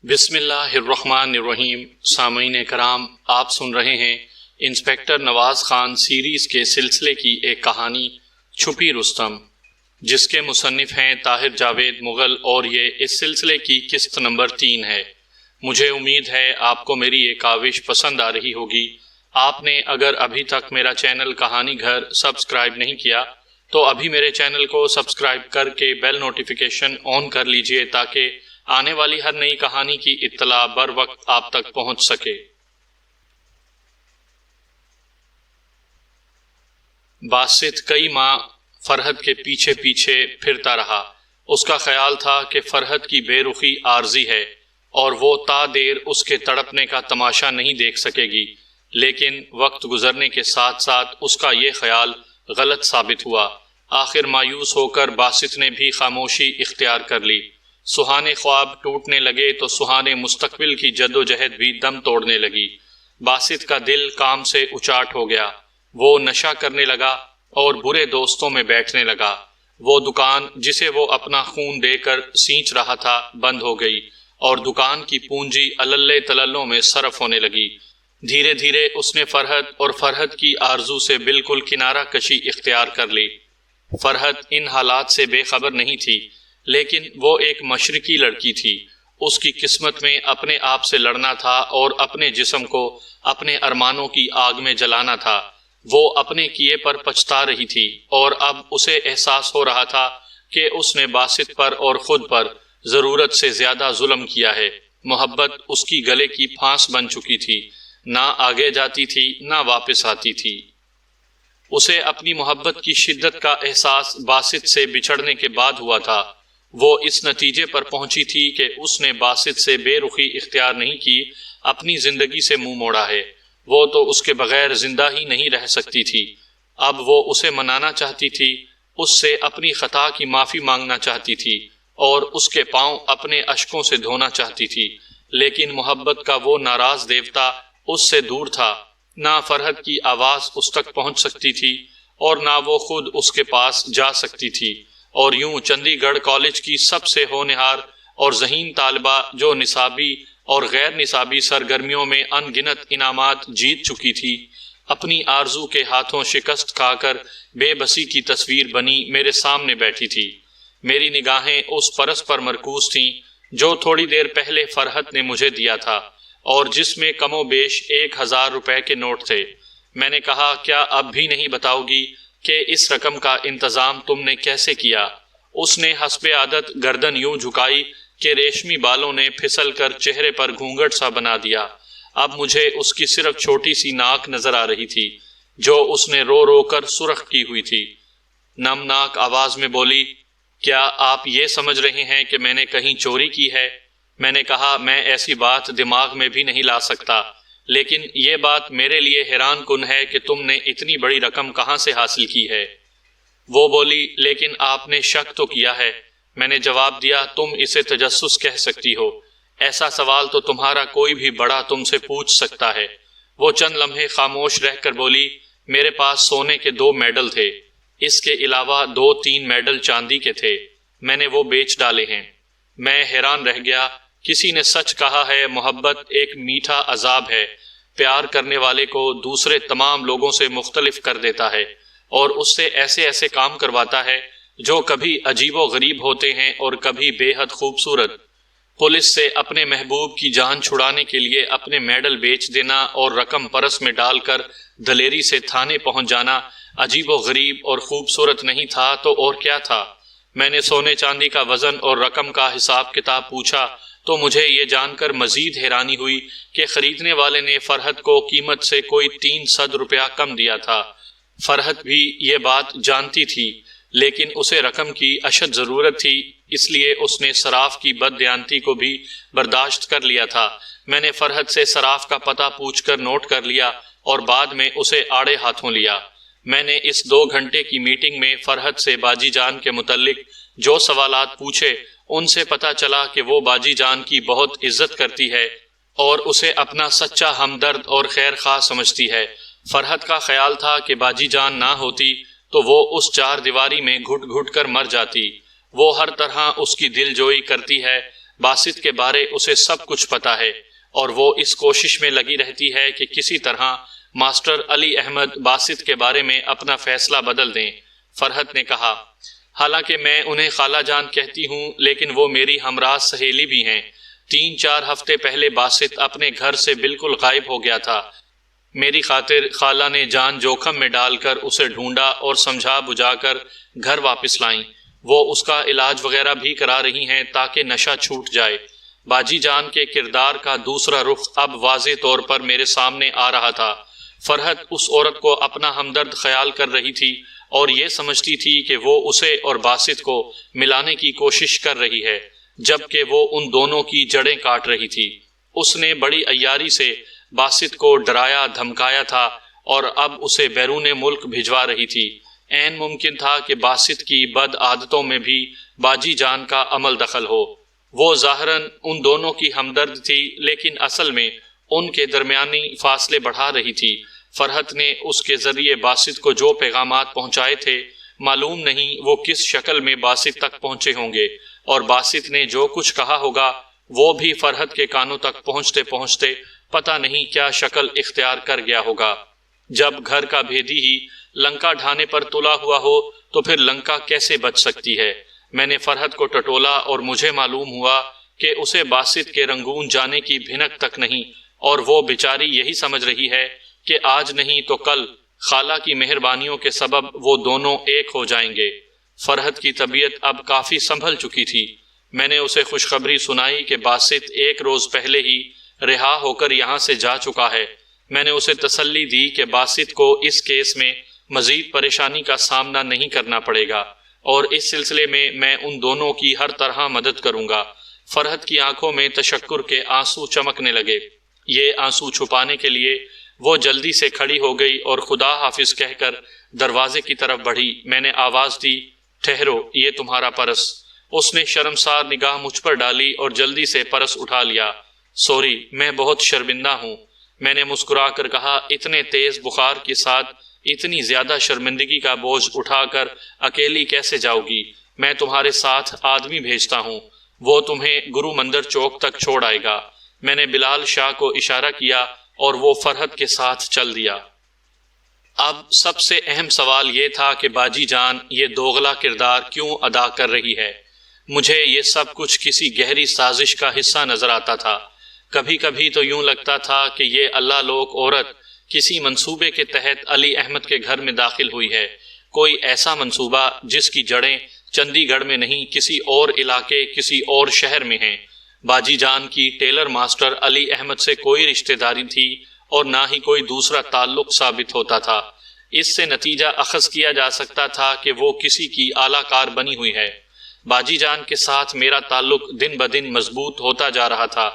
بسم اللہ الرحمن الرحیم۔ سامعین کرام، آپ سن رہے ہیں انسپکٹر نواز خان سیریز کے سلسلے کی ایک کہانی چھپی رستم، جس کے مصنف ہیں طاہر جاوید مغل، اور یہ اس سلسلے کی قسط نمبر 3 ہے۔ مجھے امید ہے آپ کو میری یہ کاوش پسند آ رہی ہوگی۔ آپ نے اگر ابھی تک میرا چینل کہانی گھر سبسکرائب نہیں کیا تو ابھی میرے چینل کو سبسکرائب کر کے بیل نوٹیفیکیشن آن کر لیجئے تاکہ آنے والی ہر نئی کہانی کی اطلاع بر وقت آپ تک پہنچ سکے۔ باسط کئی ماہ فرحت کے پیچھے پیچھے پھرتا رہا۔ اس کا خیال تھا کہ فرحت کی بے رخی عارضی ہے اور وہ تا دیر اس کے تڑپنے کا تماشا نہیں دیکھ سکے گی، لیکن وقت گزرنے کے ساتھ ساتھ اس کا یہ خیال غلط ثابت ہوا۔ آخر مایوس ہو کر باسط نے بھی خاموشی اختیار کر لی۔ سہانے خواب ٹوٹنے لگے تو سہانے مستقبل کی جد و جہد بھی دم توڑنے لگی۔ باسط کا دل کام سے اچاٹ ہو گیا۔ وہ نشہ کرنے لگا اور برے دوستوں میں بیٹھنے لگا۔ وہ دکان جسے وہ اپنا خون دے کر سینچ رہا تھا بند ہو گئی اور دکان کی پونجی اللے تللوں میں صرف ہونے لگی۔ دھیرے دھیرے اس نے فرحت اور فرحت کی آرزو سے بالکل کنارہ کشی اختیار کر لی۔ فرحت ان حالات سے بے خبر نہیں تھی، لیکن وہ ایک مشرقی لڑکی تھی۔ اس کی قسمت میں اپنے آپ سے لڑنا تھا اور اپنے جسم کو اپنے ارمانوں کی آگ میں جلانا تھا۔ وہ اپنے کیے پر پچھتا رہی تھی اور اب اسے احساس ہو رہا تھا کہ اس نے باسط پر اور خود پر ضرورت سے زیادہ ظلم کیا ہے۔ محبت اس کی گلے کی پھانس بن چکی تھی، نہ آگے جاتی تھی نہ واپس آتی تھی۔ اسے اپنی محبت کی شدت کا احساس باسط سے بچھڑنے کے بعد ہوا تھا۔ وہ اس نتیجے پر پہنچی تھی کہ اس نے باسط سے بے رخی اختیار نہیں کی، اپنی زندگی سے منہ موڑا ہے۔ وہ تو اس کے بغیر زندہ ہی نہیں رہ سکتی تھی۔ اب وہ اسے منانا چاہتی تھی، اس سے اپنی خطا کی معافی مانگنا چاہتی تھی اور اس کے پاؤں اپنے اشکوں سے دھونا چاہتی تھی، لیکن محبت کا وہ ناراض دیوتا اس سے دور تھا۔ نہ فرحت کی آواز اس تک پہنچ سکتی تھی اور نہ وہ خود اس کے پاس جا سکتی تھی، اور یوں چندی گڑھ کالج کی سب سے ہونہار اور ذہین طالبہ جو نصابی اور غیر نصابی سرگرمیوں میں ان گنت انعامات جیت چکی تھی، اپنی آرزو کے ہاتھوں شکست کھا کر بے بسی کی تصویر بنی میرے سامنے بیٹھی تھی۔ میری نگاہیں اس پرس پر مرکوز تھیں جو تھوڑی دیر پہلے فرحت نے مجھے دیا تھا اور جس میں کم و بیش 1000 روپے کے نوٹ تھے۔ میں نے کہا، کیا اب بھی نہیں بتاؤ گی کہ اس رقم کا انتظام تم نے کیسے کیا؟ اس نے حسب عادت گردن یوں جھکائی کہ ریشمی بالوں نے پھسل کر چہرے پر گھونگھٹ سا بنا دیا۔ اب مجھے اس کی صرف چھوٹی سی ناک نظر آ رہی تھی جو اس نے رو رو کر سرخ کی ہوئی تھی۔ نمناک آواز میں بولی، کیا آپ یہ سمجھ رہے ہیں کہ میں نے کہیں چوری کی ہے؟ میں نے کہا، میں ایسی بات دماغ میں بھی نہیں لا سکتا، لیکن یہ بات میرے لیے حیران کن ہے کہ تم نے اتنی بڑی رقم کہاں سے حاصل کی ہے؟ وہ بولی، لیکن آپ نے شک تو کیا ہے۔ میں نے جواب دیا، تم اسے تجسس کہہ سکتی ہو، ایسا سوال تو تمہارا کوئی بھی بڑا تم سے پوچھ سکتا ہے۔ وہ چند لمحے خاموش رہ کر بولی، میرے پاس سونے کے 2 میڈل تھے، اس کے علاوہ 2-3 میڈل چاندی کے تھے، میں نے وہ بیچ ڈالے ہیں۔ میں حیران رہ گیا۔ کسی نے سچ کہا ہے، محبت ایک میٹھا عذاب ہے، پیار کرنے والے کو دوسرے تمام لوگوں سے مختلف کر دیتا ہے اور اس سے ایسے ایسے کام کرواتا ہے جو کبھی عجیب و غریب ہوتے ہیں اور کبھی بے حد خوبصورت۔ پولیس سے اپنے محبوب کی جان چھڑانے کے لیے اپنے میڈل بیچ دینا اور رقم پرس میں ڈال کر دلیری سے تھانے پہنچ جانا عجیب و غریب اور خوبصورت نہیں تھا تو اور کیا تھا؟ میں نے سونے چاندی کا وزن اور رقم کا حساب کتاب پوچھا تو مجھے یہ جان کر مزید حیرانی ہوئی کہ خریدنے والے نے فرحت کو قیمت سے کوئی 300 روپیہ کم دیا تھا۔ فرحت بھی یہ بات جانتی تھی، لیکن اسے رقم کی اشد ضرورت تھی، اس لیے اس نے صراف کی بددیانتی کو بھی برداشت کر لیا تھا۔ میں نے فرحت سے صراف کا پتہ پوچھ کر نوٹ کر لیا اور بعد میں اسے آڑے ہاتھوں لیا۔ میں نے اس 2 گھنٹے کی میٹنگ میں فرحت سے باجی جان کے متعلق جو سوالات پوچھے، ان سے پتا چلا کہ وہ باجی جان کی بہت عزت کرتی ہے اور اسے اپنا سچا ہمدرد اور خیر خواہ سمجھتی ہے۔ فرحت کا خیال تھا کہ باجی جان نہ ہوتی تو وہ اس 4 دیواری میں گھٹ گھٹ کر مر جاتی۔ وہ ہر طرح اس کی دل جوئی کرتی ہے، باسط کے بارے اسے سب کچھ پتا ہے اور وہ اس کوشش میں لگی رہتی ہے کہ کسی طرح ماسٹر علی احمد باسط کے بارے میں اپنا فیصلہ بدل دیں۔ فرحت نے کہا، حالانکہ میں انہیں خالہ جان کہتی ہوں لیکن وہ میری ہمراہ سہیلی بھی ہیں۔ 3-4 ہفتے پہلے باسط اپنے گھر سے بالکل غائب ہو گیا تھا۔ میری خاطر خالہ نے جان جوخم میں ڈال کر اسے ڈھونڈا اور سمجھا بجھا کر گھر واپس لائیں۔ وہ اس کا علاج وغیرہ بھی کرا رہی ہیں تاکہ نشہ چھوٹ جائے۔ باجی جان کے کردار کا دوسرا رخ اب واضح طور پر میرے سامنے آ رہا تھا۔ فرحت اس عورت کو اپنا ہمدرد خیال کر رہی تھی اور یہ سمجھتی تھی کہ وہ اسے اور باسط کو ملانے کی کوشش کر رہی ہے، جبکہ وہ ان دونوں کی جڑیں کاٹ رہی تھی۔ اس نے بڑی عیاری سے باسط کو ڈرایا دھمکایا تھا اور اب اسے بیرون ملک بھجوا رہی تھی۔ عین ممکن تھا کہ باسط کی بد عادتوں میں بھی باجی جان کا عمل دخل ہو۔ وہ ظاہراً ان دونوں کی ہمدرد تھی لیکن اصل میں ان کے درمیانی فاصلے بڑھا رہی تھی۔ فرحت نے اس کے ذریعے باسط کو جو پیغامات پہنچائے تھے، معلوم نہیں وہ کس شکل میں باسط تک پہنچے ہوں گے، اور باسط نے جو کچھ کہا ہوگا وہ بھی فرحت کے کانوں تک پہنچتے پہنچتے پتہ نہیں کیا شکل اختیار کر گیا ہوگا۔ جب گھر کا بھیدی ہی لنکا ڈھانے پر تلا ہوا ہو تو پھر لنکا کیسے بچ سکتی ہے؟ میں نے فرحت کو ٹٹولا اور مجھے معلوم ہوا کہ اسے باسط کے رنگون جانے کی بھنک تک نہیں، اور وہ بیچاری یہی سمجھ رہی ہے کہ آج نہیں تو کل خالہ کی مہربانیوں کے سبب وہ دونوں ایک ہو جائیں گے۔ فرحت کی طبیعت اب کافی سنبھل چکی تھی۔ میں نے اسے خوشخبری سنائی کہ باسط 1 روز پہلے ہی رہا ہو کر یہاں سے جا چکا ہے۔ میں نے اسے تسلی دی کہ باسط کو اس کیس میں مزید پریشانی کا سامنا نہیں کرنا پڑے گا، اور اس سلسلے میں میں ان دونوں کی ہر طرح مدد کروں گا۔ فرحت کی آنکھوں میں تشکر کے آنسو چمکنے لگے۔ یہ آنسو چھپانے کے لیے وہ جلدی سے کھڑی ہو گئی اور خدا حافظ کہہ کر دروازے کی طرف بڑھی۔ میں نے آواز دی، ٹھہرو، یہ تمہارا پرس۔ اس نے شرمسار نگاہ مجھ پر ڈالی اور جلدی سے پرس اٹھا لیا۔ سوری، میں بہت شرمندہ ہوں، میں نے مسکرا کر کہا۔ اتنے تیز بخار کے ساتھ اتنی زیادہ شرمندگی کا بوجھ اٹھا کر اکیلی کیسے جاؤ گی؟ میں تمہارے ساتھ آدمی بھیجتا ہوں، وہ تمہیں گرو مندر چوک تک چھوڑ آئے گا۔ میں نے بلال شاہ کو اشارہ کیا اور وہ فرحت کے ساتھ چل دیا۔ اب سب سے اہم سوال یہ تھا کہ باجی جان یہ دوغلا کردار کیوں ادا کر رہی ہے؟ مجھے یہ سب کچھ کسی گہری سازش کا حصہ نظر آتا تھا۔ کبھی کبھی تو یوں لگتا تھا کہ یہ اللہ لوک عورت کسی منصوبے کے تحت علی احمد کے گھر میں داخل ہوئی ہے، کوئی ایسا منصوبہ جس کی جڑیں چندی گڑھ میں نہیں، کسی اور علاقے، کسی اور شہر میں ہیں۔ باجی جان کی ٹیلر ماسٹر علی احمد سے کوئی رشتہ داری تھی اور نہ ہی کوئی دوسرا تعلق ثابت ہوتا تھا۔ اس سے نتیجہ اخذ کیا جا سکتا تھا کہ وہ کسی کی اعلیٰ کار بنی ہوئی ہے۔ باجی جان کے ساتھ میرا تعلق دن بدن مضبوط ہوتا جا رہا تھا۔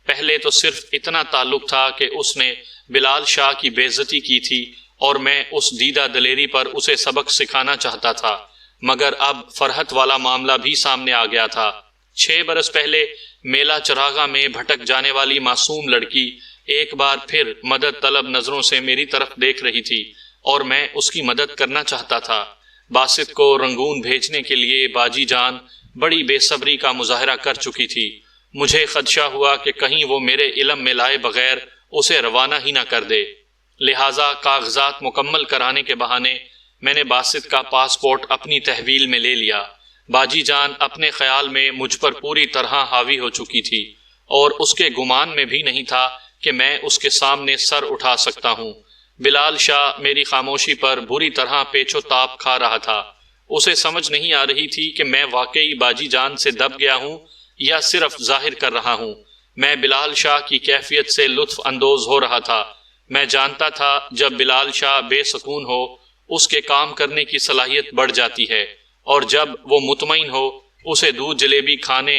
پہلے تو صرف اتنا تعلق تھا کہ اس نے بلال شاہ کی بے عزتی کی تھی اور میں اس دیدہ دلیری پر اسے سبق سکھانا چاہتا تھا، مگر اب فرحت والا معاملہ بھی سامنے آ گیا تھا۔ 6 برس پہلے میلہ چراگاہ میں بھٹک جانے والی معصوم لڑکی ایک بار پھر مدد طلب نظروں سے میری طرف دیکھ رہی تھی اور میں اس کی مدد کرنا چاہتا تھا۔ باسط کو رنگون بھیجنے کے لیے باجی جان بڑی بے صبری کا مظاہرہ کر چکی تھی۔ مجھے خدشہ ہوا کہ کہیں وہ میرے علم میں لائے بغیر اسے روانہ ہی نہ کر دے، لہٰذا کاغذات مکمل کرانے کے بہانے میں نے باسط کا پاسپورٹ اپنی تحویل میں لے لیا۔ باجی جان اپنے خیال میں مجھ پر پوری طرح حاوی ہو چکی تھی اور اس کے گمان میں بھی نہیں تھا کہ میں اس کے سامنے سر اٹھا سکتا ہوں۔ بلال شاہ میری خاموشی پر بری طرح پیچ و تاب کھا رہا تھا۔ اسے سمجھ نہیں آ رہی تھی کہ میں واقعی باجی جان سے دب گیا ہوں یا صرف ظاہر کر رہا ہوں۔ میں بلال شاہ کی کیفیت سے لطف اندوز ہو رہا تھا۔ میں جانتا تھا جب بلال شاہ بے سکون ہو اس کے کام کرنے کی صلاحیت بڑھ جاتی ہے، اور جب وہ مطمئن ہو اسے دودھ جلیبی کھانے،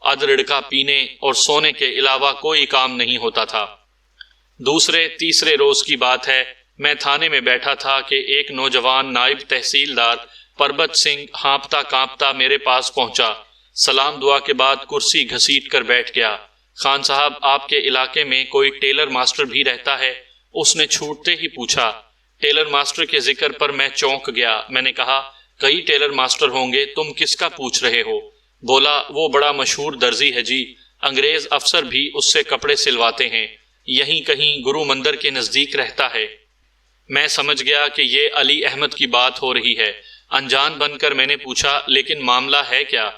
ادرڑکا پینے اور سونے کے علاوہ کوئی کام نہیں ہوتا تھا۔ دوسرے تیسرے روز کی بات ہے، میں تھانے میں بیٹھا تھا کہ ایک نوجوان نائب تحصیلدار پربت سنگھ ہانپتا کانپتا میرے پاس پہنچا۔ سلام دعا کے بعد کرسی گھسیٹ کر بیٹھ گیا۔ خان صاحب، آپ کے علاقے میں کوئی ٹیلر ماسٹر بھی رہتا ہے؟ اس نے چھوٹتے ہی پوچھا۔ ٹیلر ماسٹر کے ذکر پر میں چونک گیا۔ میں نے کہا، کئی ٹیلر ماسٹر ہوں گے، تم کس کا پوچھ رہے ہو؟ بولا وہ بڑا مشہور درزی ہے جی، انگریز افسر بھی اس سے کپڑے سلواتے ہیں، یہیں کہیں گرو مندر کے نزدیک رہتا ہے۔ میں سمجھ گیا کہ یہ علی احمد کی بات ہو رہی ہے۔ انجان بن کر میں نے پوچھا لیکن معاملہ ہے کیا؟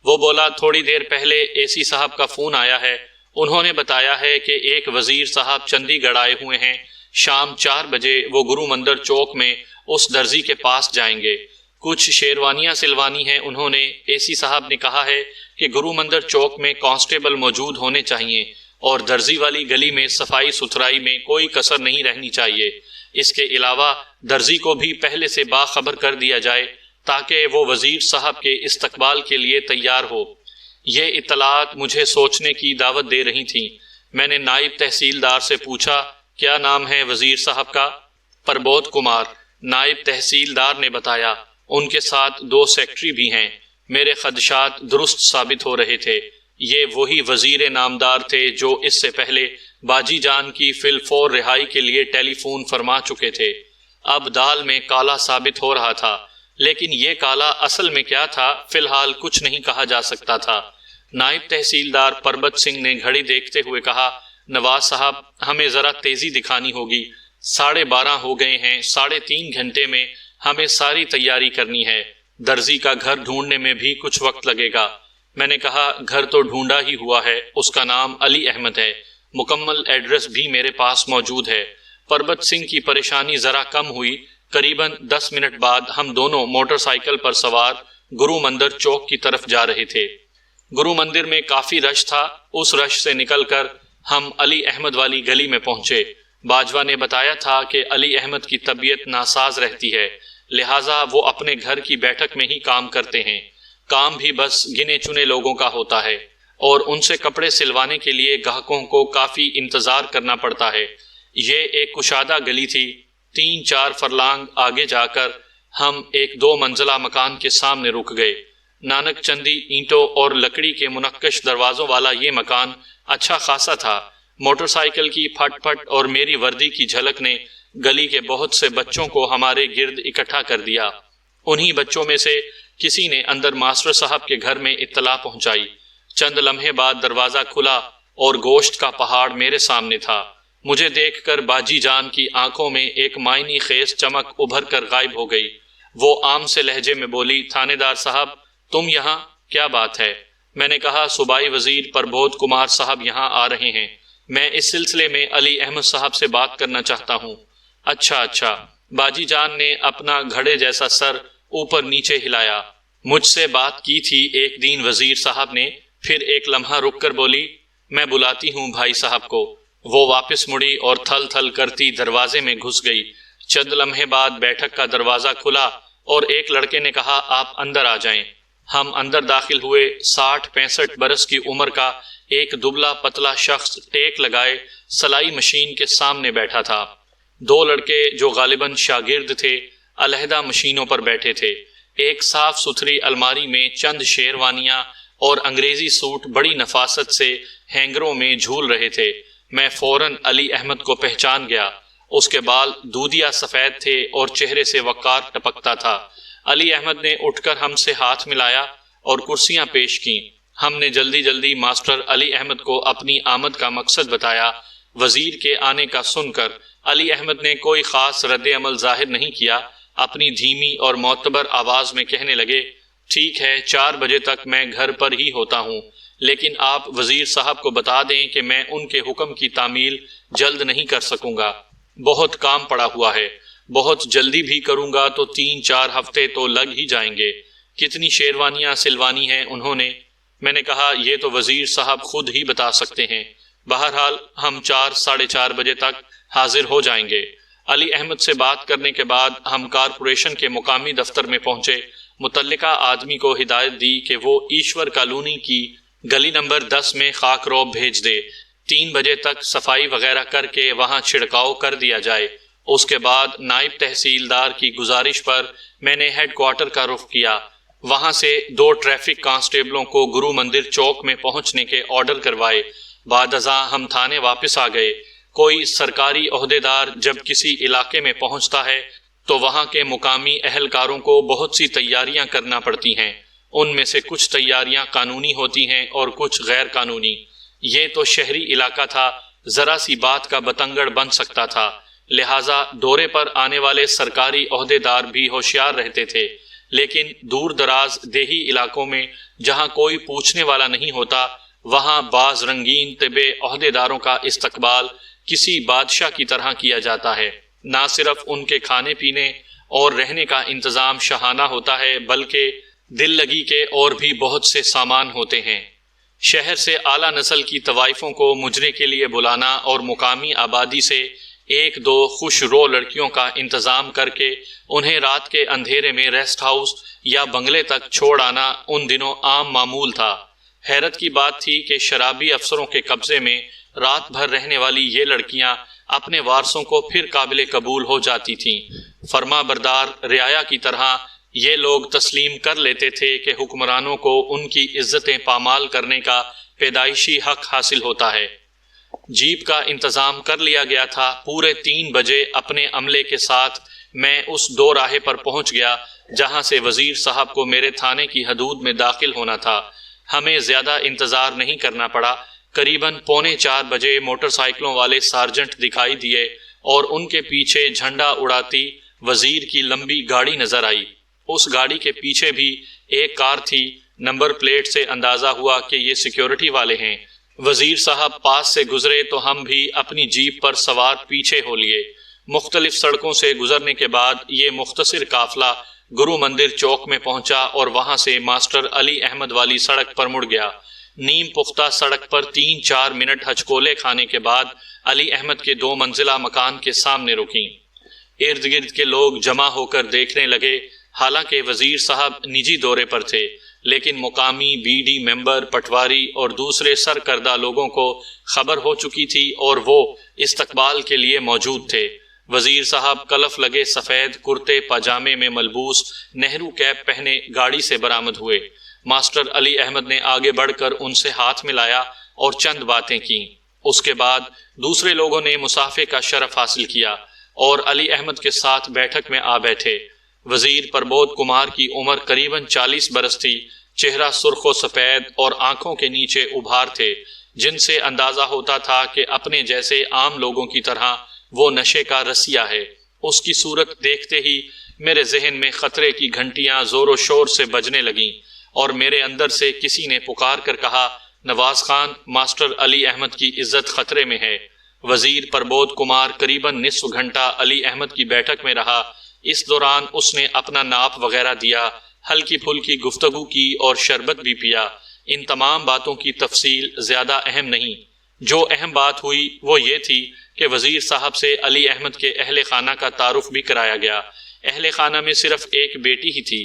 وہ بولا تھوڑی دیر پہلے ایسی صاحب کا فون آیا ہے، انہوں نے بتایا ہے کہ ایک وزیر صاحب چندی گڑھ آئے ہوئے ہیں، شام 4 بجے وہ گرو مندر چوک میں اس درزی کے پاس جائیں گے، کچھ شیروانیاں سلوانی ہیں انہوں نے۔ ایسی صاحب نے کہا ہے کہ گرو مندر چوک میں کانسٹیبل موجود ہونے چاہیے اور درزی والی گلی میں صفائی ستھرائی میں کوئی کسر نہیں رہنی چاہیے۔ اس کے علاوہ درزی کو بھی پہلے سے باخبر کر دیا جائے تاکہ وہ وزیر صاحب کے استقبال کے لیے تیار ہو۔ یہ اطلاعات مجھے سوچنے کی دعوت دے رہی تھیں۔ میں نے نائب تحصیلدار سے پوچھا کیا نام ہے وزیر صاحب کا؟ پربودھ کمار، نائب تحصیلدار نے بتایا۔ ان کے ساتھ 2 سیکٹری بھی ہیں۔ میرے خدشات درست ثابت ہو رہے تھے۔ یہ وہی وزیر نامدار تھے جو اس سے پہلے باجی جان کی فی الفور رہائی کے لیے ٹیلی فون فرما چکے تھے۔ اب دال میں کالا ثابت ہو رہا تھا، لیکن یہ کالا اصل میں کیا تھا فی الحال کچھ نہیں کہا جا سکتا تھا۔ نائب تحصیلدار پربت سنگھ نے گھڑی دیکھتے ہوئے کہا نواز صاحب ہمیں ذرا تیزی دکھانی ہوگی، 12:30 ہو گئے ہیں، 3.5 گھنٹے میں ہمیں ساری تیاری کرنی ہے، درزی کا گھر ڈھونڈنے میں بھی کچھ وقت لگے گا۔ میں نے کہا گھر تو ڈھونڈا ہی ہوا ہے، اس کا نام علی احمد ہے، مکمل ایڈریس بھی میرے پاس موجود ہے۔ پربت سنگھ کی پریشانی ذرا کم ہوئی۔ قریباً 10 منٹ بعد ہم دونوں موٹر سائیکل پر سوار گرو مندر چوک کی طرف جا رہے تھے۔ گرو مندر میں کافی رش تھا۔ اس رش سے نکل کر ہم علی احمد والی گلی میں پہنچے۔ باجوہ نے بتایا تھا کہ علی احمد کی طبیعت ناساز رہتی ہے، لہٰذا وہ اپنے گھر کی بیٹھک میں ہی کام کرتے ہیں۔ کام بھی بس گنے چنے لوگوں کا ہوتا ہے اور ان سے کپڑے سلوانے کے لیے گاہکوں کو کافی انتظار کرنا پڑتا ہے۔ یہ ایک کشادہ گلی تھی۔ 3-4 فرلانگ آگے جا کر ہم ایک 2 منزلہ مکان کے سامنے رک گئے۔ نانک چندی اینٹوں اور لکڑی کے منقش دروازوں والا یہ مکان اچھا خاصا تھا۔ موٹر سائیکل کی پھٹ پھٹ اور میری وردی کی جھلک نے گلی کے بہت سے بچوں کو ہمارے گرد اکٹھا کر دیا۔ انہی بچوں میں سے کسی نے اندر ماسٹر صاحب کے گھر میں اطلاع پہنچائی۔ چند لمحے بعد دروازہ کھلا اور گوشت کا پہاڑ میرے سامنے تھا۔ مجھے دیکھ کر باجی جان کی آنکھوں میں ایک معنی خیز چمک ابھر کر غائب ہو گئی۔ وہ عام سے لہجے میں بولی تھانے دار صاحب تم یہاں، کیا بات ہے؟ میں نے کہا صوبائی وزیر پربودھ کمار صاحب یہاں آ رہے ہیں، میں اس سلسلے میں علی احمد صاحب سے بات کرنا چاہتا ہوں۔ اچھا۔ باجی جان نے اپنا گھڑے جیسا سر اوپر نیچے ہلایا۔ مجھ سے بات کی تھی ایک دن وزیر صاحب نے، پھر ایک لمحہ رک کر بولی میں بلاتی ہوں بھائی صاحب کو۔ وہ واپس مڑی اور تھل تھل کرتی دروازے میں گھس گئی۔ چند لمحے بعد بیٹھک کا دروازہ کھلا اور ایک لڑکے نے کہا آپ اندر آ جائیں۔ ہم اندر داخل ہوئے۔ 60-65 برس کی عمر کا ایک دبلا پتلا شخص ٹیک لگائے سلائی مشین کے سامنے بیٹھا تھا۔ 2 لڑکے جو غالباً شاگرد تھے علیحدہ مشینوں پر بیٹھے تھے۔ ایک صاف ستھری الماری میں چند شیروانیاں اور انگریزی سوٹ بڑی نفاست سے ہینگروں میں جھول رہے تھے۔ میں فوراً علی احمد کو پہچان گیا۔ اس کے بال دودیا سفید تھے اور چہرے سے وقار ٹپکتا تھا۔ علی احمد نے اٹھ کر ہم سے ہاتھ ملایا اور کرسیاں پیش کیں۔ ہم نے جلدی ماسٹر علی احمد کو اپنی آمد کا مقصد بتایا۔ وزیر کے آنے کا سن کر علی احمد نے کوئی خاص رد عمل ظاہر نہیں کیا۔ اپنی دھیمی اور معتبر آواز میں کہنے لگے ٹھیک ہے 4 بجے تک میں گھر پر ہی ہوتا ہوں، لیکن آپ وزیر صاحب کو بتا دیں کہ میں ان کے حکم کی تعمیل جلد نہیں کر سکوں گا، بہت کام پڑا ہوا ہے، بہت جلدی بھی کروں گا تو 3-4 ہفتے تو لگ ہی جائیں گے۔ کتنی شیروانیاں سلوانی ہیں انہوں نے؟ میں نے کہا یہ تو وزیر صاحب خود ہی بتا سکتے ہیں، بہرحال ہم 4-4:30 بجے تک حاضر ہو جائیں گے۔ علی احمد سے بات کرنے کے بعد ہم کارپوریشن کے مقامی دفتر میں پہنچے۔ متعلقہ آدمی کو ہدایت دی کہ وہ ایشور کالونی کی گلی نمبر 10 میں خاک روب بھیج دے۔ 3 بجے تک صفائی وغیرہ کر کے وہاں چھڑکاؤ کر دیا جائے۔ اس کے بعد نائب تحصیلدار کی گزارش پر میں نے ہیڈ کوارٹر کا رخ کیا۔ وہاں سے 2 ٹریفک کانسٹیبلوں کو گرو مندر چوک میں پہنچنے کے آرڈر کروائے۔ بعد ازاں ہم تھانے واپس آ گئے۔ کوئی سرکاری عہدیدار جب کسی علاقے میں پہنچتا ہے تو وہاں کے مقامی اہلکاروں کو بہت سی تیاریاں کرنا پڑتی ہیں۔ ان میں سے کچھ تیاریاں قانونی ہوتی ہیں اور کچھ غیر قانونی۔ یہ تو شہری علاقہ تھا، ذرا سی بات کا بتنگڑ بن سکتا تھا، لہٰذا دورے پر آنے والے سرکاری عہدیدار بھی ہوشیار رہتے تھے۔ لیکن دور دراز دیہی علاقوں میں جہاں کوئی پوچھنے والا نہیں ہوتا، وہاں بعض رنگین طبع عہدیداروں کا استقبال کسی بادشاہ کی طرح کیا جاتا ہے۔ نہ صرف ان کے کھانے پینے اور رہنے کا انتظام شاہانہ ہوتا ہے، بلکہ دل لگی کے اور بھی بہت سے سامان ہوتے ہیں۔ شہر سے اعلیٰ نسل کی طوائفوں کو مجرے کے لیے بلانا اور مقامی آبادی سے ایک دو خوش رو لڑکیوں کا انتظام کر کے انہیں رات کے اندھیرے میں ریسٹ ہاؤس یا بنگلے تک چھوڑ آنا ان دنوں عام معمول تھا۔ حیرت کی بات تھی کہ شرابی افسروں کے قبضے میں رات بھر رہنے والی یہ لڑکیاں اپنے وارثوں کو پھر قابل قبول ہو جاتی تھیں۔ فرما بردار رعایا کی طرح یہ لوگ تسلیم کر لیتے تھے کہ حکمرانوں کو ان کی عزتیں پامال کرنے کا پیدائشی حق حاصل ہوتا ہے۔ جیپ کا انتظام کر لیا گیا تھا۔ پورے 3 بجے اپنے عملے کے ساتھ میں اس دو راہے پر پہنچ گیا جہاں سے وزیر صاحب کو میرے تھانے کی حدود میں داخل ہونا تھا۔ ہمیں زیادہ انتظار نہیں کرنا پڑا۔ قریباً 3:45 بجے موٹر سائیکلوں والے سارجنٹ دکھائی دیے اور ان کے پیچھے جھنڈا اڑاتی وزیر کی لمبی گاڑی نظر آئی۔ اس گاڑی کے پیچھے بھی ایک کار تھی۔ نمبر پلیٹ سے اندازہ ہوا کہ یہ سیکیورٹی والے ہیں۔ وزیر صاحب پاس سے گزرے تو ہم بھی اپنی جیپ پر سوار پیچھے ہو لیے۔ مختلف سڑکوں سے گزرنے کے بعد یہ مختصر قافلہ گرو مندر چوک میں پہنچا اور وہاں سے ماسٹر علی احمد والی سڑک پر مڑ گیا۔ نیم پختہ سڑک پر 3-4 منٹ ہچکولے کھانے کے بعد علی احمد کے 2 منزلہ مکان کے سامنے رکیں۔ ارد گرد کے لوگ جمع ہو کر دیکھنے لگے۔ حالانکہ وزیر صاحب نجی دورے پر تھے، لیکن مقامی بی ڈی ممبر، پٹواری اور دوسرے سرکردہ لوگوں کو خبر ہو چکی تھی اور وہ استقبال کے لیے موجود تھے۔ وزیر صاحب کلف لگے سفید کرتے پاجامے میں ملبوس نہرو کیپ پہنے گاڑی سے برآمد ہوئے۔ ماسٹر علی احمد نے آگے بڑھ کر ان سے ہاتھ ملایا اور چند باتیں کیں۔ اس کے بعد دوسرے لوگوں نے مصافحے کا شرف حاصل کیا اور علی احمد کے ساتھ بیٹھک میں آ بیٹھے۔ وزیر پربودھ کمار کی عمر قریباً 40 برس تھی۔ چہرہ سرخ و سفید اور آنکھوں کے نیچے ابھار تھے جن سے اندازہ ہوتا تھا کہ اپنے جیسے عام لوگوں کی طرح وہ نشے کا رسیا ہے۔ اس کی صورت دیکھتے ہی میرے ذہن میں خطرے کی گھنٹیاں زور و شور سے بجنے لگیں اور میرے اندر سے کسی نے پکار کر کہا، نواز خان، ماسٹر علی احمد کی عزت خطرے میں ہے۔ وزیر پربودھ کمار قریباً نصف گھنٹہ علی احمد کی بیٹھک میں رہا۔ اس دوران اس نے اپنا ناپ وغیرہ دیا، ہلکی پھلکی گفتگو کی اور شربت بھی پیا۔ ان تمام باتوں کی تفصیل زیادہ اہم نہیں۔ جو اہم بات ہوئی وہ یہ تھی کہ وزیر صاحب سے علی احمد کے اہل خانہ کا تعارف بھی کرایا گیا۔ اہل خانہ میں صرف ایک بیٹی ہی تھی،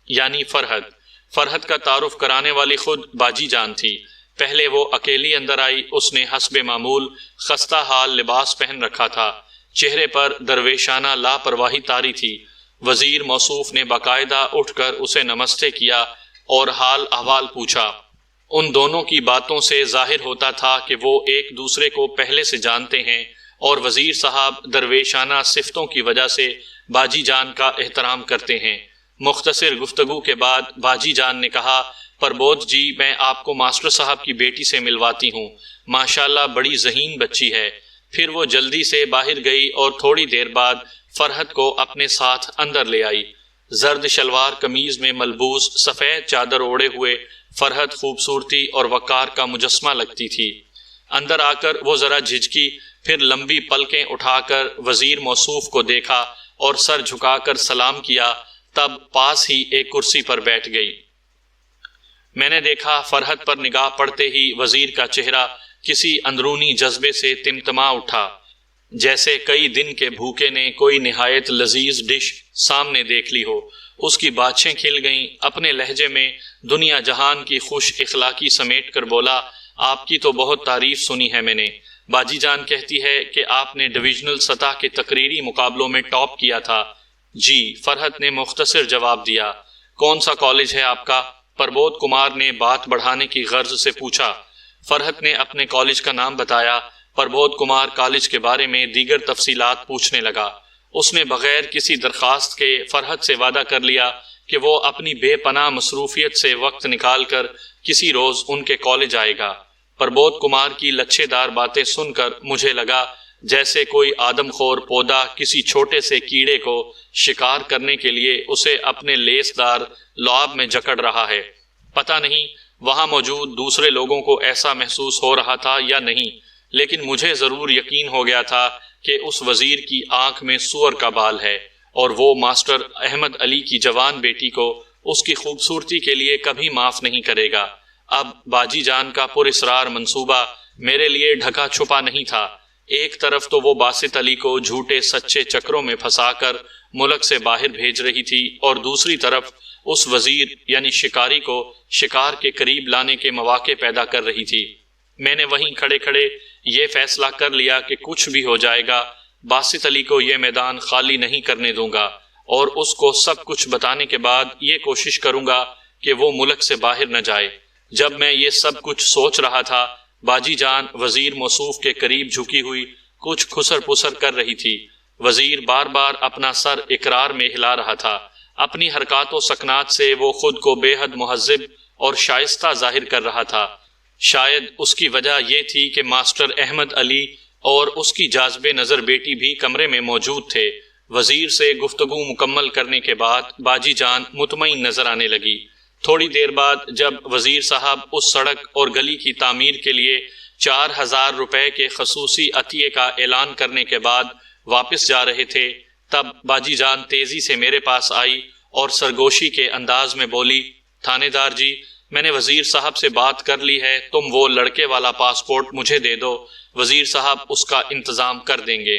یعنی فرحت۔ فرحت کا تعارف کرانے والی خود باجی جان تھی۔ پہلے وہ اکیلی اندر آئی۔ اس نے حسب معمول خستہ حال لباس پہن رکھا تھا، چہرے پر درویشانہ لاپرواہی طاری تھی۔ وزیر موصوف نے باقاعدہ اٹھ کر اسے نمستے کیا اور حال احوال پوچھا۔ ان دونوں کی باتوں سے ظاہر ہوتا تھا کہ وہ ایک دوسرے کو پہلے سے جانتے ہیں اور وزیر صاحب درویشانہ صفتوں کی وجہ سے باجی جان کا احترام کرتے ہیں۔ مختصر گفتگو کے بعد باجی جان نے کہا، پربودھ جی، میں آپ کو ماسٹر صاحب کی بیٹی سے ملواتی ہوں، ماشاءاللہ بڑی ذہین بچی ہے۔ پھر وہ جلدی سے باہر گئی اور تھوڑی دیر بعد فرحت کو اپنے ساتھ اندر لے آئی۔ زرد شلوار قمیض میں ملبوس، سفید چادر اوڑے ہوئے فرحت خوبصورتی اور وقار کا مجسمہ لگتی تھی۔ اندر آ کر وہ ذرا جھجکی، پھر لمبی پلکیں اٹھا کر وزیر موصوف کو دیکھا اور سر جھکا کر سلام کیا، تب پاس ہی ایک کرسی پر بیٹھ گئی۔ میں نے دیکھا فرحت پر نگاہ پڑتے ہی وزیر کا چہرہ کسی اندرونی جذبے سے تمتما اٹھا، جیسے کئی دن کے بھوکے نے کوئی نہایت لذیذ ڈش سامنے دیکھ لی ہو۔ اس کی باتیں کھل گئیں۔ اپنے لہجے میں دنیا جہان کی خوش اخلاقی سمیٹ کر بولا، آپ کی تو بہت تعریف سنی ہے میں نے۔ باجی جان کہتی ہے کہ آپ نے ڈویژنل سطح کے تقریری مقابلوں میں ٹاپ کیا تھا۔ جی، فرحت نے مختصر جواب دیا۔ کون سا کالج ہے آپ کا؟ پربودھ کمار نے بات بڑھانے کی غرض سے پوچھا۔ فرحت نے اپنے کالج کا نام بتایا۔ پربودھ کمار کالج کے بارے میں دیگر تفصیلات پوچھنے لگا۔ اس نے بغیر کسی درخواست کے فرحت سے وعدہ کر لیا کہ وہ اپنی بے پناہ مصروفیت سے وقت نکال کر کسی روز ان کے کالج آئے گا۔ پربودھ کمار کی لچھے دار باتیں سن کر مجھے لگا جیسے کوئی آدم خور پودا کسی چھوٹے سے کیڑے کو شکار کرنے کے لیے اسے اپنے لیس دار لعاب میں جکڑ رہا ہے۔ پتہ نہیں وہاں موجود دوسرے لوگوں کو ایسا محسوس ہو رہا تھا یا نہیں، لیکن مجھے ضرور یقین ہو گیا تھا کہ اس وزیر کی آنکھ میں سور کا بال ہے، اور وہ ماسٹر احمد علی کی جوان بیٹی کو اس کی خوبصورتی کے لیے کبھی معاف نہیں کرے گا۔ اب باجی جان کا پر اسرار منصوبہ میرے لیے ڈھکا چھپا نہیں تھا۔ ایک طرف تو وہ باسط علی کو جھوٹے سچے چکروں میں پھنسا کر ملک سے باہر بھیج رہی تھی، اور دوسری طرف اس وزیر یعنی شکاری کو شکار کے قریب لانے کے مواقع پیدا کر رہی تھی۔ میں نے وہیں کھڑے کھڑے یہ فیصلہ کر لیا کہ کچھ بھی ہو جائے گا، باسط علی کو یہ میدان خالی نہیں کرنے دوں گا، اور اس کو سب کچھ بتانے کے بعد یہ کوشش کروں گا کہ وہ ملک سے باہر نہ جائے۔ جب میں یہ سب کچھ سوچ رہا تھا، باجی جان وزیر موصوف کے قریب جھکی ہوئی کچھ خسر پسر کر رہی تھی۔ وزیر بار بار اپنا سر اقرار میں ہلا رہا تھا۔ اپنی حرکات و سکنات سے وہ خود کو بے حد مہذب اور شائستہ ظاہر کر رہا تھا۔ شاید اس کی وجہ یہ تھی کہ ماسٹر احمد علی اور اس کی جاذب نظر بیٹی بھی کمرے میں موجود تھے۔ وزیر سے گفتگو مکمل کرنے کے بعد باجی جان مطمئن نظر آنے لگی۔ تھوڑی دیر بعد جب وزیر صاحب اس سڑک اور گلی کی تعمیر کے لیے 4000 روپے کے خصوصی عطیے کا اعلان کرنے کے بعد واپس جا رہے تھے، تب باجی جان تیزی سے میرے پاس آئی اور سرگوشی کے انداز میں بولی، تھانے دار جی، میں نے وزیر صاحب سے بات کر لی ہے، تم وہ لڑکے والا پاسپورٹ مجھے دے دو، وزیر صاحب اس کا انتظام کر دیں گے۔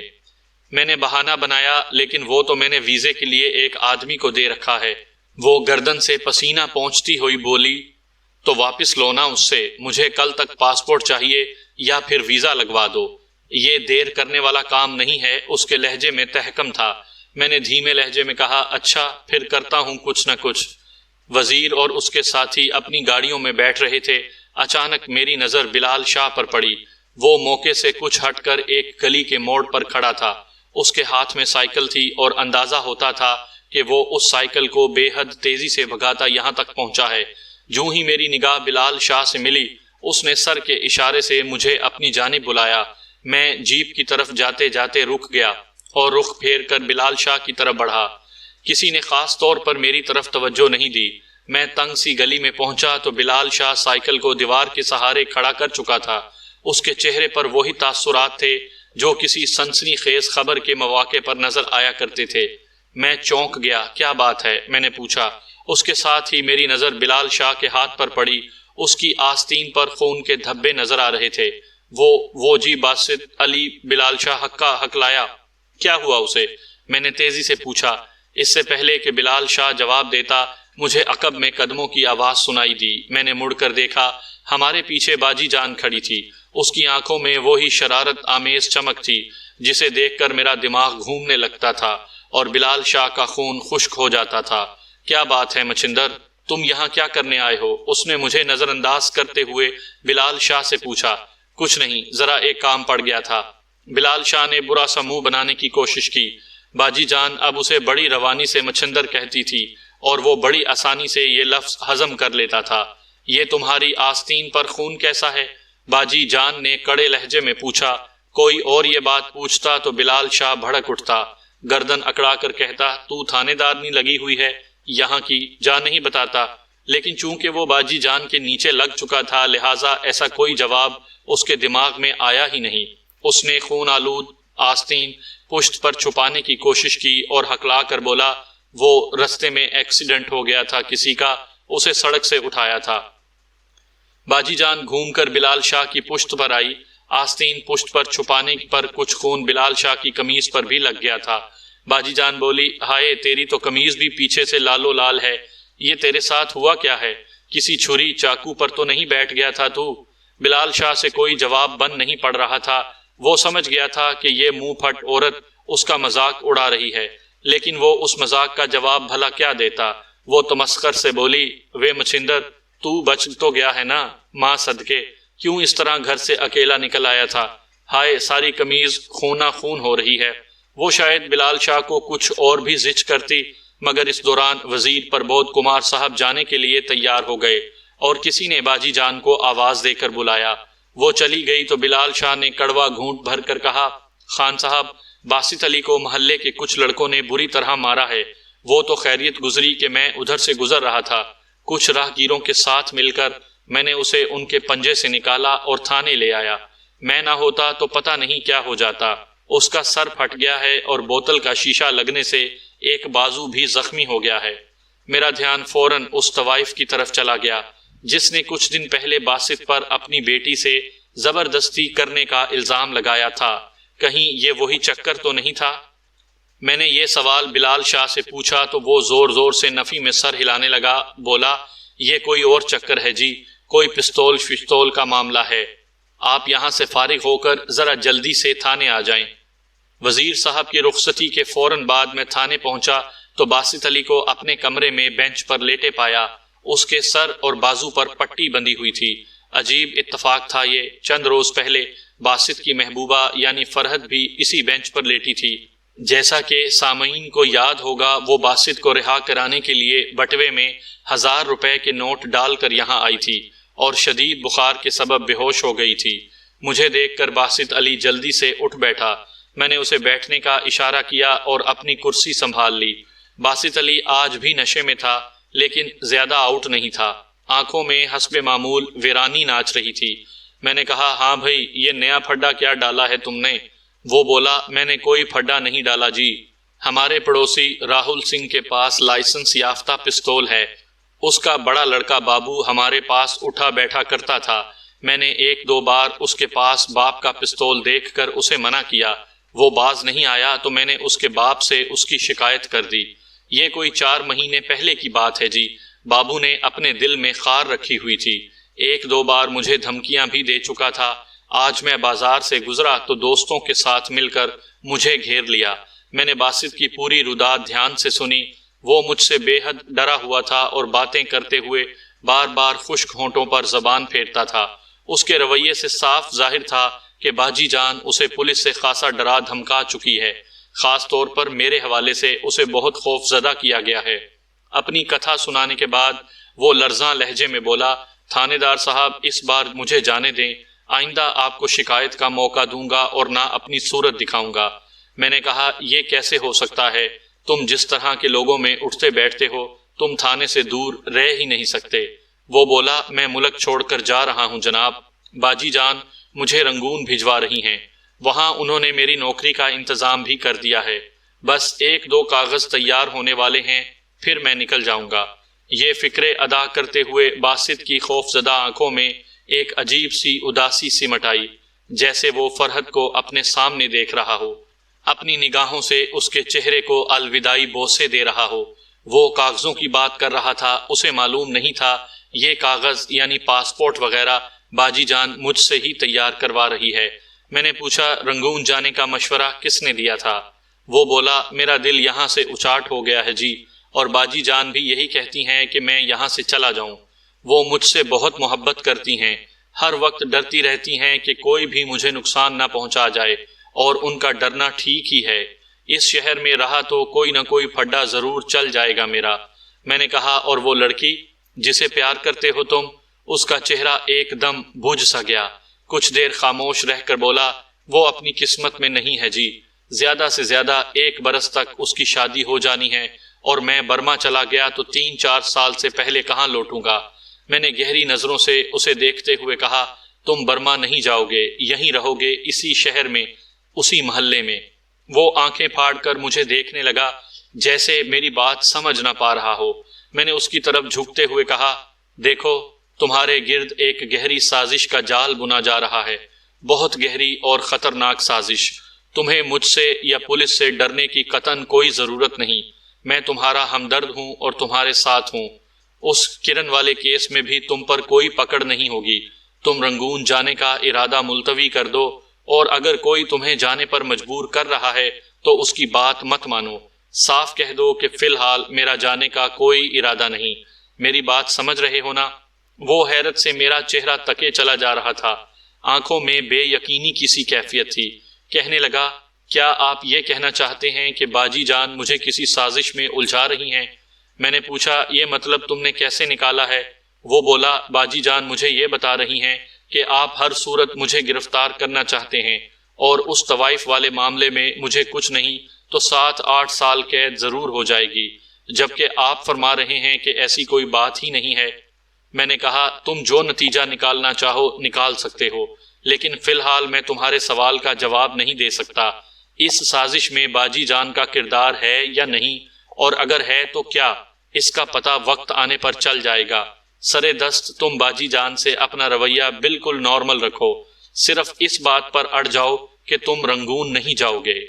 میں نے بہانہ بنایا، لیکن وہ تو میں نے ویزے کے لیے ایک آدمی کو دے رکھا ہے۔ وہ گردن سے پسینہ پہنچتی ہوئی بولی، تو واپس لو نا اس سے، مجھے کل تک پاسپورٹ چاہیے یا پھر ویزا لگوا دو، یہ دیر کرنے والا کام نہیں ہے۔ اس کے لہجے میں تحکم تھا۔ میں نے دھیمے لہجے میں کہا، اچھا پھر کرتا ہوں کچھ نہ کچھ۔ وزیر اور اس کے ساتھی اپنی گاڑیوں میں بیٹھ رہے تھے۔ اچانک میری نظر بلال شاہ پر پڑی۔ وہ موقع سے کچھ ہٹ کر ایک گلی کے موڑ پر کھڑا تھا۔ اس کے ہاتھ میں سائیکل تھی اور اندازہ ہوتا تھا کہ وہ اس سائیکل کو بے حد تیزی سے بھگاتا یہاں تک پہنچا ہے۔ جو ہی میری نگاہ بلال شاہ سے ملی، اس نے سر کے اشارے سے مجھے اپنی جانب بلایا۔ میں جیپ کی طرف جاتے جاتے رک گیا اور رخ پھیر کر بلال شاہ کی طرف بڑھا۔ کسی نے خاص طور پر میری طرف توجہ نہیں دی۔ میں تنگ سی گلی میں پہنچا تو بلال شاہ سائیکل کو دیوار کے سہارے کھڑا کر چکا تھا۔ اس کے چہرے پر وہی تاثرات تھے جو کسی سنسنی خیز خبر کے مواقع پر نظر آیا کرتے تھے۔ میں چونک گیا۔ کیا بات ہے؟ میں نے پوچھا۔ اس کے ساتھ ہی میری نظر بلال شاہ کے ہاتھ پر پڑی۔ اس کی آستین پر خون کے دھبے نظر آ رہے تھے۔ وہ جی باسط علی، بلال شاہ ہکلایا۔ کیا ہوا اسے؟ میں نے تیزی سے پوچھا۔ اس سے پہلے کہ بلال شاہ جواب دیتا، مجھے عقب میں قدموں کی آواز سنائی دی۔ میں نے مڑ کر دیکھا، ہمارے پیچھے باجی جان کھڑی تھی۔ اس کی آنکھوں میں وہی شرارت آمیز چمک تھی جسے دیکھ کر میرا دماغ گھومنے لگتا تھا اور بلال شاہ کا خون خشک ہو جاتا تھا۔ کیا بات ہے مچندر، تم یہاں کیا کرنے آئے ہو؟ اس نے مجھے نظر انداز کرتے ہوئے بلال شاہ سے پوچھا۔ کچھ نہیں، ذرا ایک کام پڑ گیا تھا۔ بلال شاہ نے برا سا منہ بنانے کی کوشش کی۔ باجی جان اب اسے بڑی روانی سے مچندر کہتی تھی اور وہ بڑی آسانی سے یہ لفظ ہضم کر لیتا تھا۔ یہ تمہاری آستین پر خون کیسا ہے؟ باجی جان نے کڑے لہجے میں پوچھا۔ کوئی اور یہ بات پوچھتا تو بلال شاہ بھڑک اٹھتا، گردن اکڑا کر کہتا، تو تھانے دارنی لگی ہوئی ہے یہاں کی، جا نہیں بتاتا۔ لیکن چونکہ وہ باجی جان کے نیچے لگ چکا تھا، لہٰذا ایسا کوئی جواب اس کے دماغ میں آیا ہی نہیں۔ اس نے خون آلود آستین پشت پر چھپانے کی کوشش کی اور ہکلا کر بولا، وہ رستے میں ایکسیڈنٹ ہو گیا تھا کسی کا، اسے سڑک سے اٹھایا تھا۔ باجی جان گھوم کر بلال شاہ کی پشت پر آئی۔ آستین پشت پر چھپانے پر کچھ خون بلال شاہ کی قمیض پر بھی لگ گیا تھا۔ باجی جان بولی، ہائے تیری تو قمیض بھی پیچھے سے لالو لال ہے، یہ تیرے ساتھ ہوا کیا ہے؟ کسی چھری چاقو پر تو نہیں بیٹھ گیا تھا تو؟ بلال شاہ سے کوئی جواب بن نہیں پڑ رہا تھا۔ وہ سمجھ گیا تھا کہ یہ منہ پھٹ عورت اس کا مذاق اڑا رہی ہے، لیکن وہ اس مذاق کا جواب بھلا کیا دیتا۔ وہ تمسخر سے بولی، وے مچندر، تو بچ تو گیا ہے نا؟ ماں صدقے، کیوں اس طرح گھر سے اکیلا نکل آیا تھا؟ ہائے ساری قمیض خونا خون ہو رہی ہے۔ وہ شاید بلال شاہ کو کچھ اور بھی زچ کرتی، مگر اس دوران وزیر پربودھ کمار صاحب جانے کے لیے تیار ہو گئے اور کسی نے باجی جان کو آواز دے کر بلایا۔ وہ چلی گئی تو بلال شاہ نے کڑوا گھونٹ بھر کر کہا، خان صاحب، باسط علی کو محلے کے کچھ لڑکوں نے بری طرح مارا ہے۔ وہ تو خیریت گزری کہ میں ادھر سے گزر رہا تھا، کچھ راہگیروں کے ساتھ مل کر میں نے اسے ان کے پنجے سے نکالا اور تھانے لے آیا۔ میں نہ ہوتا تو پتہ نہیں کیا ہو جاتا۔ اس کا سر پھٹ گیا ہے اور بوتل کا شیشہ لگنے سے ایک بازو بھی زخمی ہو گیا ہے۔ میرا دھیان فوراً اس طوائف کی طرف چلا گیا جس نے کچھ دن پہلے باسط پر اپنی بیٹی سے زبردستی کرنے کا الزام لگایا تھا۔ کہیں یہ وہی چکر تو نہیں تھا؟ میں نے یہ سوال بلال شاہ سے پوچھا تو وہ زور زور سے نفی میں سر ہلانے لگا، بولا، یہ کوئی اور چکر ہے جی، کوئی پستول فستول کا معاملہ ہے۔ آپ یہاں سے فارغ ہو کر ذرا جلدی سے تھانے آ جائیں۔ وزیر صاحب کی رخصتی کے فوراً بعد میں تھانے پہنچا تو باسط علی کو اپنے کمرے میں بینچ پر لیٹے پایا۔ اس کے سر اور بازو پر پٹی بندھی ہوئی تھی۔ عجیب اتفاق تھا یہ، چند روز پہلے باسط کی محبوبہ یعنی فرحت بھی اسی بینچ پر لیٹی تھی۔ جیسا کہ سامعین کو یاد ہوگا، وہ باسط کو رہا کرانے کے لیے بٹوے میں 1000 روپے کے نوٹ ڈال کر یہاں آئی تھی اور شدید بخار کے سبب بے ہوش ہو گئی تھی۔ مجھے دیکھ کر باسط علی جلدی سے اٹھ بیٹھا۔ میں نے اسے بیٹھنے کا اشارہ کیا اور اپنی کرسی سنبھال لی۔ باسط علی آج بھی نشے میں تھا لیکن زیادہ آؤٹ نہیں تھا۔ آنکھوں میں حسب معمول ویرانی ناچ رہی تھی۔ میں نے کہا، ہاں بھائی، یہ نیا پھڈا کیا ڈالا ہے تم نے؟ وہ بولا، میں نے کوئی پھڈا نہیں ڈالا جی، ہمارے پڑوسی راہل سنگھ کے پاس لائسنس یافتہ پستول ہے، اس کا بڑا لڑکا بابو ہمارے پاس اٹھا بیٹھا کرتا تھا۔ میں نے 1-2 بار اس کے پاس باپ کا پستول دیکھ کر اسے منع کیا، وہ باز نہیں آیا تو میں نے اس کے باپ سے اس کی شکایت کر دی۔ یہ کوئی 4 مہینے پہلے کی بات ہے جی۔ بابو نے اپنے دل میں خار رکھی ہوئی تھی، 1-2 بار مجھے دھمکیاں بھی دے چکا تھا۔ آج میں بازار سے گزرا تو دوستوں کے ساتھ مل کر مجھے گھیر لیا۔ میں نے باسط کی پوری رداد دھیان سے سنی۔ وہ مجھ سے بے حد ڈرا ہوا تھا اور باتیں کرتے ہوئے بار بار خشک ہونٹوں پر زبان پھیرتا تھا۔ اس کے رویے سے صاف ظاہر تھا کہ باجی جان اسے پولیس سے خاصا ڈرا دھمکا چکی ہے، خاص طور پر میرے حوالے سے اسے بہت خوف زدہ کیا گیا ہے۔ اپنی کتھا سنانے کے بعد وہ لرزاں لہجے میں بولا، تھانے دار صاحب، اس بار مجھے جانے دیں، آئندہ آپ کو شکایت کا موقع دوں گا اور نہ اپنی صورت دکھاؤں گا۔ میں نے کہا، یہ کیسے ہو سکتا ہے؟ تم جس طرح کے لوگوں میں اٹھتے بیٹھتے ہو، تم تھانے سے دور رہ ہی نہیں سکتے۔ وہ بولا، میں ملک چھوڑ کر جا رہا ہوں جناب، باجی جان مجھے رنگون بھجوا رہی ہیں، وہاں انہوں نے میری نوکری کا انتظام بھی کر دیا ہے، بس 1-2 کاغذ تیار ہونے والے ہیں، پھر میں نکل جاؤں گا۔ یہ فکرے ادا کرتے ہوئے باسط کی خوف زدہ آنکھوں میں ایک عجیب سی اداسی سمٹ آئی، جیسے وہ فرحت کو اپنے سامنے دیکھ رہا ہو، اپنی نگاہوں سے اس کے چہرے کو الوداعی بوسے دے رہا ہو۔ وہ کاغذوں کی بات کر رہا تھا، اسے معلوم نہیں تھا یہ کاغذ یعنی پاسپورٹ وغیرہ باجی جان مجھ سے ہی تیار کروا رہی ہے۔ میں نے پوچھا، رنگون جانے کا مشورہ کس نے دیا تھا؟ وہ بولا، میرا دل یہاں سے اچاٹ ہو گیا ہے جی، اور باجی جان بھی یہی کہتی ہیں کہ میں یہاں سے چلا جاؤں۔ وہ مجھ سے بہت محبت کرتی ہیں، ہر وقت ڈرتی رہتی ہیں کہ کوئی بھی مجھے نقصان نہ پہنچا جائے، اور ان کا ڈرنا ٹھیک ہی ہے۔ اس شہر میں رہا تو کوئی نہ کوئی پھڈا ضرور چل جائے گا میرا۔ میں نے کہا، اور وہ لڑکی جسے پیار کرتے ہو تم؟ اس کا چہرہ ایک دم بجھ سا گیا، کچھ دیر خاموش رہ کر بولا، وہ اپنی قسمت میں نہیں ہے جی، زیادہ سے زیادہ 1 برس تک اس کی شادی ہو جانی ہے، اور میں برما چلا گیا تو 3-4 سال سے پہلے کہاں لوٹوں گا۔ میں نے گہری نظروں سے اسے دیکھتے ہوئے کہا، تم برما نہیں جاؤ گے، یہیں رہو گے، اسی شہر میں، اسی محلے میں۔ وہ آنکھیں پھاڑ کر مجھے دیکھنے لگا جیسے میری بات سمجھ نہ پا رہا ہو۔ میں نے اس کی طرف جھکتے ہوئے کہا، دیکھو تمہارے گرد ایک گہری سازش کا جال بنا جا رہا ہے، بہت گہری اور خطرناک سازش۔ تمہیں مجھ سے یا پولیس سے ڈرنے کی قطعاً کوئی ضرورت نہیں، میں تمہارا ہمدرد ہوں اور تمہارے ساتھ ہوں۔ اس کرن والے کیس میں بھی تم پر کوئی پکڑ نہیں ہوگی۔ تم رنگون جانے کا ارادہ ملتوی کر دو، اور اگر کوئی تمہیں جانے پر مجبور کر رہا ہے تو اس کی بات مت مانو، صاف کہہ دو کہ فی الحال میرا جانے کا کوئی ارادہ نہیں۔ میری بات سمجھ رہے ہو نا؟ وہ حیرت سے میرا چہرہ تکے چلا جا رہا تھا، آنکھوں میں بے یقینی کی سی کیفیت تھی۔ کہنے لگا، کیا آپ یہ کہنا چاہتے ہیں کہ باجی جان مجھے کسی سازش میں الجھا رہی ہیں؟ میں نے پوچھا یہ مطلب تم نے کیسے نکالا ہے؟ وہ بولا باجی جان مجھے یہ بتا رہی ہیں کہ آپ ہر صورت مجھے گرفتار کرنا چاہتے ہیں، اور اس طوائف والے معاملے میں مجھے کچھ نہیں تو 7-8 سال قید ضرور ہو جائے گی، جبکہ آپ فرما رہے ہیں کہ ایسی کوئی بات ہی نہیں ہے۔ میں نے کہا تم جو نتیجہ نکالنا چاہو نکال سکتے ہو، لیکن فی الحال میں تمہارے سوال کا جواب نہیں دے سکتا۔ اس سازش میں باجی جان کا کردار ہے یا نہیں، اور اگر ہے تو کیا؟ اس کا پتہ وقت آنے پر چل جائے گا۔ سرے دست تم باجی جان سے اپنا رویہ بالکل نارمل رکھو، صرف اس بات پر اڑ جاؤ کہ تم رنگون نہیں جاؤ گے۔